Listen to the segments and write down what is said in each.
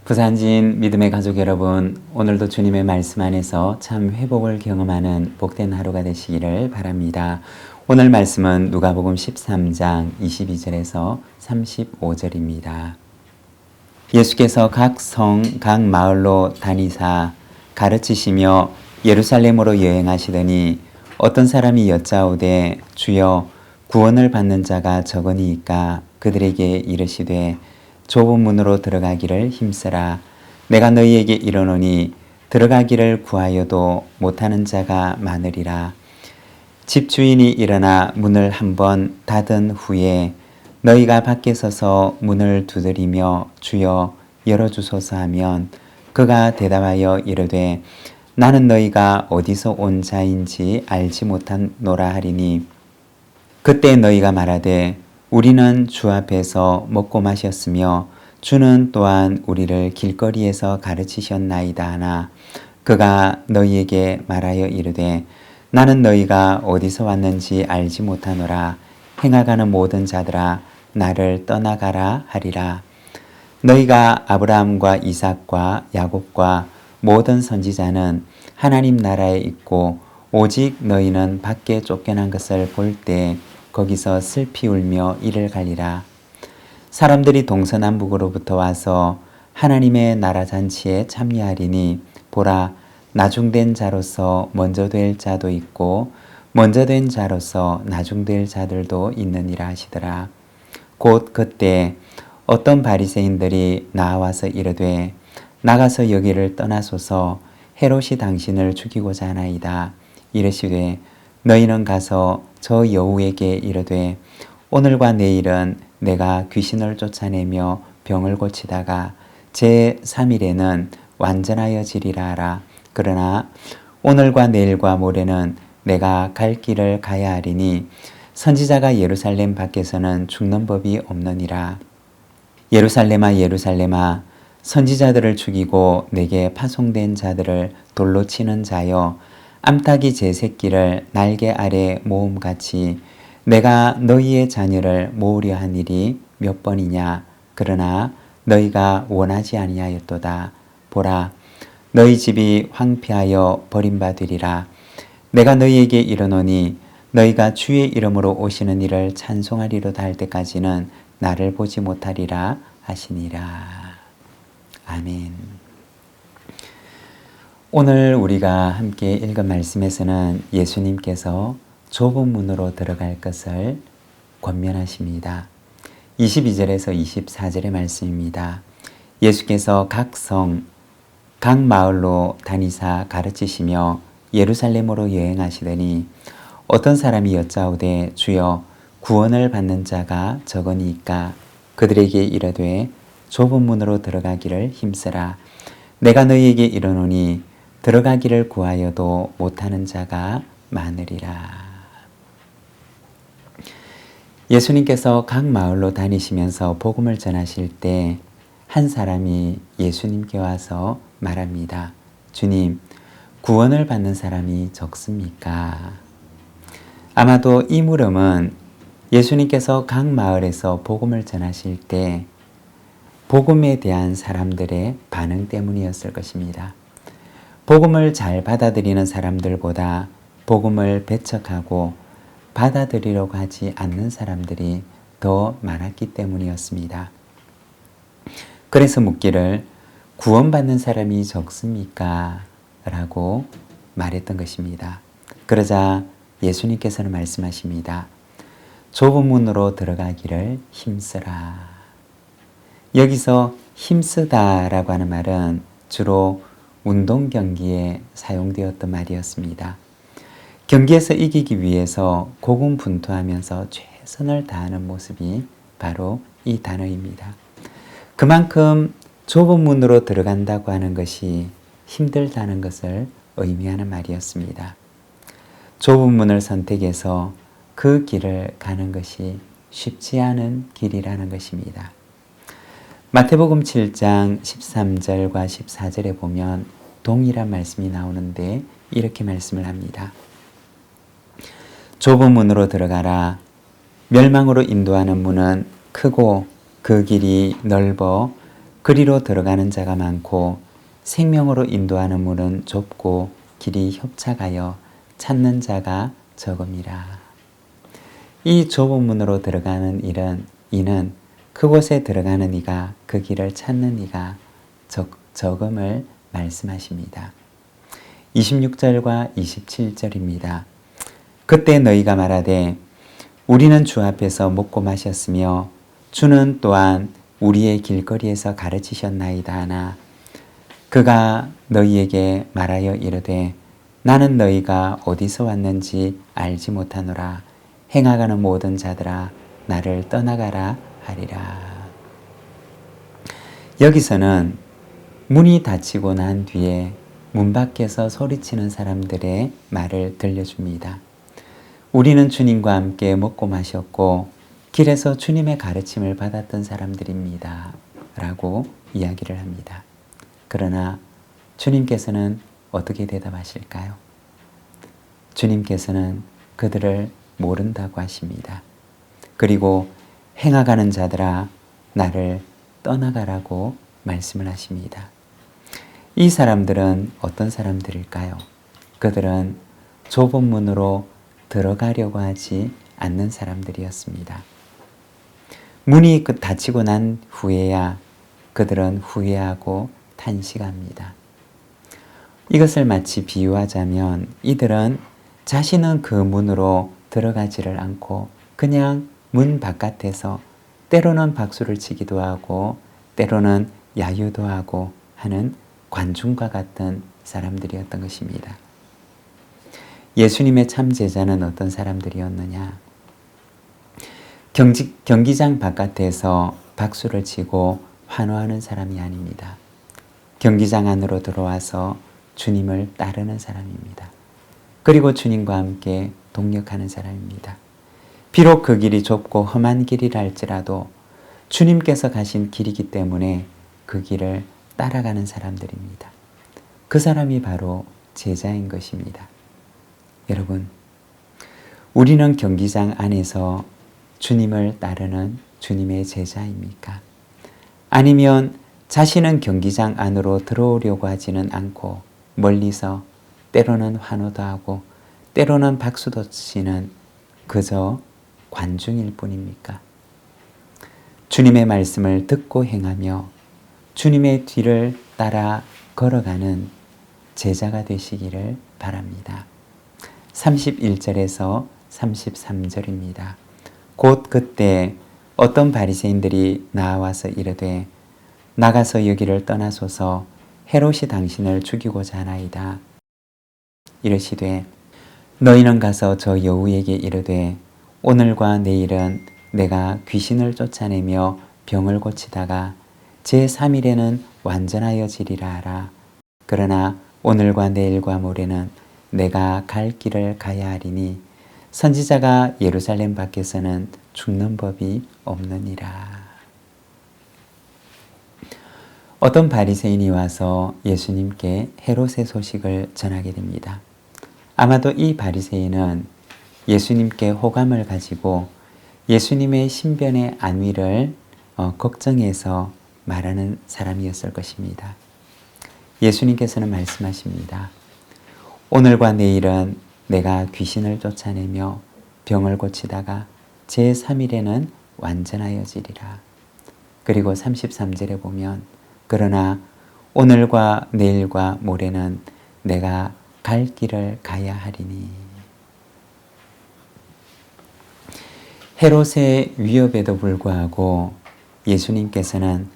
부산진 믿음의 가족 여러분, 오늘도 주님의 말씀 안에서 참 회복을 경험하는 복된 하루가 되시기를 바랍니다. 오늘 말씀은 누가복음 13장 22절에서 35절입니다. 예수께서 각 성, 각 마을로 다니사 가르치시며 예루살렘으로 여행하시더니 어떤 사람이 여짜오되 주여 구원을 받는 자가 적으니이까 그들에게 이르시되 좁은 문으로 들어가기를 힘쓰라. 내가 너희에게 이르노니 들어가기를 구하여도 못하는 자가 많으리라. 집주인이 일어나 문을 한번 닫은 후에 너희가 밖에 서서 문을 두드리며 주여 열어주소서 하면 그가 대답하여 이르되 나는 너희가 어디서 온 자인지 알지 못하노라 하리니 그때 너희가 말하되 우리는 주 앞에서 먹고 마셨으며 주는 또한 우리를 길거리에서 가르치셨나이다 하나 그가 너희에게 말하여 이르되 나는 너희가 어디서 왔는지 알지 못하노라. 행하가는 모든 자들아 나를 떠나가라 하리라. 너희가 아브라함과 이삭과 야곱과 모든 선지자는 하나님 나라에 있고 오직 너희는 밖에 쫓겨난 것을 볼 때 거기서 슬피 울며 이를 갈리라. 사람들이 동서남북으로부터 와서 하나님의 나라 잔치에 참여하리니 보라 나중된 자로서 먼저 될 자도 있고 먼저 된 자로서 나중될 자들도 있느니라 하시더라. 곧 그때 어떤 바리새인들이 나와서 이르되 나가서 여기를 떠나소서 헤롯이 당신을 죽이고자 하나이다. 이르시되 너희는 가서 저 여우에게 이르되 오늘과 내일은 내가 귀신을 쫓아내며 병을 고치다가 제3일에는 완전하여 지리라 하라. 그러나 오늘과 내일과 모레는 내가 갈 길을 가야 하리니 선지자가 예루살렘 밖에서는 죽는 법이 없느니라. 예루살렘아 예루살렘아 선지자들을 죽이고 내게 파송된 자들을 돌로 치는 자여 암탉이 제 새끼를 날개 아래 모음같이 내가 너희의 자녀를 모으려 한 일이 몇 번이냐. 그러나 너희가 원하지 아니하였도다. 보라 너희 집이 황폐하여 버림받으리라. 내가 너희에게 이르노니 너희가 주의 이름으로 오시는 이를 찬송하리로다 할 때까지는 나를 보지 못하리라 하시니라. 아멘. 오늘 우리가 함께 읽은 말씀에서는 예수님께서 좁은 문으로 들어갈 것을 권면하십니다. 22절에서 24절의 말씀입니다. 예수께서 각 성, 각 마을로 다니사 가르치시며 예루살렘으로 여행하시더니 어떤 사람이 여짜오되 주여 구원을 받는 자가 적으니이까 그들에게 이르되 좁은 문으로 들어가기를 힘쓰라. 내가 너희에게 이르노니 들어가기를 구하여도 못하는 자가 많으리라. 예수님께서 각 마을로 다니시면서 복음을 전하실 때 한 사람이 예수님께 와서 말합니다. 주님, 구원을 받는 사람이 적습니까? 아마도 이 물음은 예수님께서 각 마을에서 복음을 전하실 때 복음에 대한 사람들의 반응 때문이었을 것입니다. 복음을 잘 받아들이는 사람들보다 복음을 배척하고 받아들이려고 하지 않는 사람들이 더 많았기 때문이었습니다. 그래서 묻기를 구원받는 사람이 적습니까? 라고 말했던 것입니다. 그러자 예수님께서는 말씀하십니다. 좁은 문으로 들어가기를 힘쓰라. 여기서 힘쓰다라고 하는 말은 주로 운동 경기에 사용되었던 말이었습니다. 경기에서 이기기 위해서 고군분투하면서 최선을 다하는 모습이 바로 이 단어입니다. 그만큼 좁은 문으로 들어간다고 하는 것이 힘들다는 것을 의미하는 말이었습니다. 좁은 문을 선택해서 그 길을 가는 것이 쉽지 않은 길이라는 것입니다. 마태복음 7장 13절과 14절에 보면 동일한 말씀이 나오는데 이렇게 말씀을 합니다. 좁은 문으로 들어가라. 멸망으로 인도하는 문은 크고 그 길이 넓어 그리로 들어가는 자가 많고 생명으로 인도하는 문은 좁고 길이 협착하여 찾는 자가 적음이라. 이 좁은 문으로 들어가는 이는 그곳에 들어가는 이가 그 길을 찾는 이가 적음을 말씀하십니다. 26절과 27절입니다. 그때 너희가 말하되 우리는 주 앞에서 먹고 마셨으며 주는 또한 우리의 길거리에서 가르치셨나이다 하나 그가 너희에게 말하여 이르되 나는 너희가 어디서 왔는지 알지 못하노라. 행하가는 모든 자들아 나를 떠나가라 하리라. 여기서는 문이 닫히고 난 뒤에 문 밖에서 소리치는 사람들의 말을 들려줍니다. 우리는 주님과 함께 먹고 마셨고 길에서 주님의 가르침을 받았던 사람들입니다. 라고 이야기를 합니다. 그러나 주님께서는 어떻게 대답하실까요? 주님께서는 그들을 모른다고 하십니다. 그리고 행하가는 자들아 나를 떠나가라고 말씀을 하십니다. 이 사람들은 어떤 사람들일까요? 그들은 좁은 문으로 들어가려고 하지 않는 사람들이었습니다. 문이 닫히고 난 후에야 그들은 후회하고 탄식합니다. 이것을 마치 비유하자면 이들은 자신은 그 문으로 들어가지를 않고 그냥 문 바깥에서 때로는 박수를 치기도 하고 때로는 야유도 하고 하는 관중과 같은 사람들이었던 것입니다. 예수님의 참 제자는 어떤 사람들이었느냐? 경기장 바깥에서 박수를 치고 환호하는 사람이 아닙니다. 경기장 안으로 들어와서 주님을 따르는 사람입니다. 그리고 주님과 함께 동역하는 사람입니다. 비록 그 길이 좁고 험한 길이라 할지라도 주님께서 가신 길이기 때문에 그 길을 따라가는 사람들입니다. 그 사람이 바로 제자인 것입니다. 여러분, 우리는 경기장 안에서 주님을 따르는 주님의 제자입니까? 아니면 자신은 경기장 안으로 들어오려고 하지는 않고 멀리서 때로는 환호도 하고 때로는 박수도 치는 그저 관중일 뿐입니까? 주님의 말씀을 듣고 행하며 주님의 뒤를 따라 걸어가는 제자가 되시기를 바랍니다. 31절에서 33절입니다. 곧 그때 어떤 바리새인들이 나와서 이르되 나가서 여기를 떠나소서 헤롯이 당신을 죽이고자 하나이다. 이르시되 너희는 가서 저 여우에게 이르되 오늘과 내일은 내가 귀신을 쫓아내며 병을 고치다가 제3일에는 완전하여지리라 하라. 그러나 오늘과 내일과 모레는 내가 갈 길을 가야 하리니 선지자가 예루살렘 밖에서는 죽는 법이 없느니라. 어떤 바리새인이 와서 예수님께 헤롯의 소식을 전하게 됩니다. 아마도 이 바리새인은 예수님께 호감을 가지고 예수님의 신변의 안위를 걱정해서 말하는 사람이었을 것입니다. 예수님께서는 말씀하십니다. 오늘과 내일은 내가 귀신을 쫓아내며 병을 고치다가 제3일에는 완전하여지리라. 그리고 33절에 보면 그러나 오늘과 내일과 모레는 내가 갈 길을 가야 하리니. 헤롯의 위협에도 불구하고 예수님께서는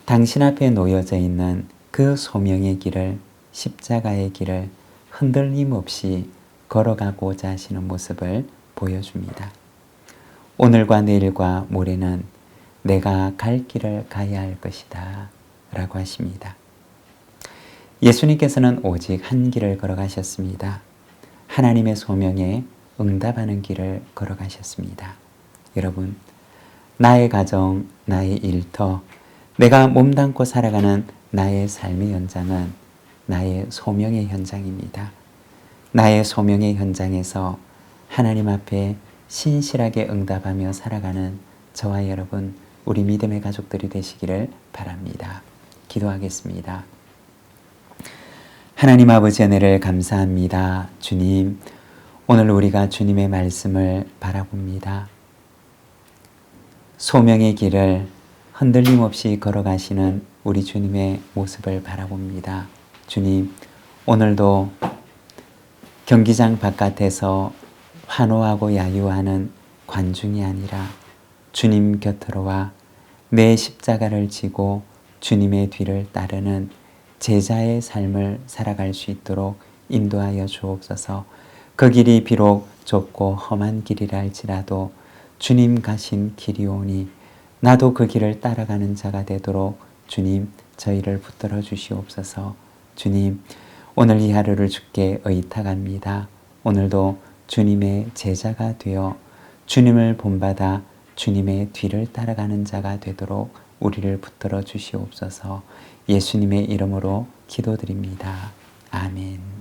당신 앞에 놓여져 있는 그 소명의 길을, 십자가의 길을 흔들림 없이 걸어가고자 하시는 모습을 보여줍니다. 오늘과 내일과 모레는 내가 갈 길을 가야 할 것이다 라고 하십니다. 예수님께서는 오직 한 길을 걸어가셨습니다. 하나님의 소명에 응답하는 길을 걸어가셨습니다. 여러분, 나의 가정, 나의 일터, 내가 몸담고 살아가는 나의 삶의 현장은 나의 소명의 현장입니다. 나의 소명의 현장에서 하나님 앞에 신실하게 응답하며 살아가는 저와 여러분, 우리 믿음의 가족들이 되시기를 바랍니다. 기도하겠습니다. 하나님 아버지 은혜를 감사합니다. 주님, 오늘 우리가 주님의 말씀을 바라봅니다. 소명의 길을 흔들림 없이 걸어가시는 우리 주님의 모습을 바라봅니다. 주님, 오늘도 경기장 바깥에서 환호하고 야유하는 관중이 아니라 주님 곁으로 와 내 십자가를 지고 주님의 뒤를 따르는 제자의 삶을 살아갈 수 있도록 인도하여 주옵소서. 그 길이 비록 좁고 험한 길이라 할지라도 주님 가신 길이오니 나도 그 길을 따라가는 자가 되도록 주님 저희를 붙들어 주시옵소서. 주님, 오늘 이 하루를 주께 의탁합니다. 오늘도 주님의 제자가 되어 주님을 본받아 주님의 뒤를 따라가는 자가 되도록 우리를 붙들어 주시옵소서. 예수님의 이름으로 기도드립니다. 아멘.